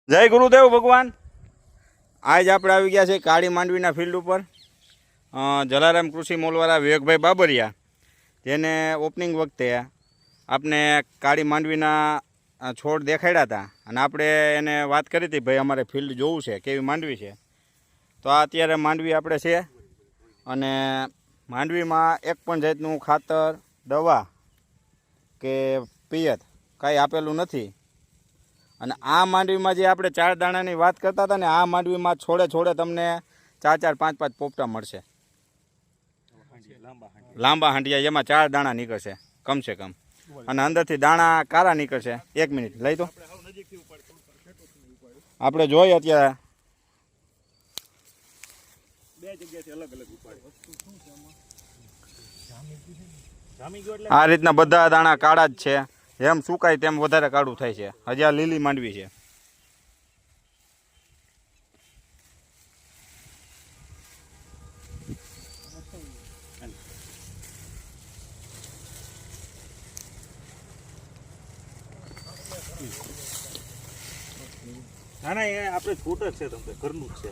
જય ગુરુદેવ ભગવાન। આજ આપણે આવી ગયા છે કાળી માંડવીના ફિલ્ડ ઉપર। જલારામ કૃષિ મોલવાળા વિવેકભાઈ બાબરિયા જેને ઓપનિંગ વખતે આપણે કાળી માંડવીના છોડ દેખાડ્યા હતા અને આપણે એને વાત કરી હતી ભાઈ અમારે ફિલ્ડ જોવું છે કેવી માંડવી છે। તો આ અત્યારે માંડવી આપણે છે અને માંડવીમાં એક પણ જાતનું ખાતર દવા કે પિયત કાંઈ આપેલું નથી। અને આ માંડવીમાં જે આપણે 4 દાણાની વાત કરતા હતા ને આ માંડવીમાં છોડે છોડે તમને 4 4 5 5 પોપટા મળશે। લાંબા હાંડિયા એમાં 4 દાણા નીકળશે કમસે કમ અને અંદરથી દાણા કાળા નીકળશે। 1 મિનિટ લઈ તો આપણે જોઈએ અત્યારે આ રીતના બધા દાણા કાળા જ છે। એમ સુકાય તેમ વધારે કાળું થાય છે। હજી આ લીલી માંડવી છે। ના ના એ આપણે છૂટ જ છે તમને ઘરનું જ છે।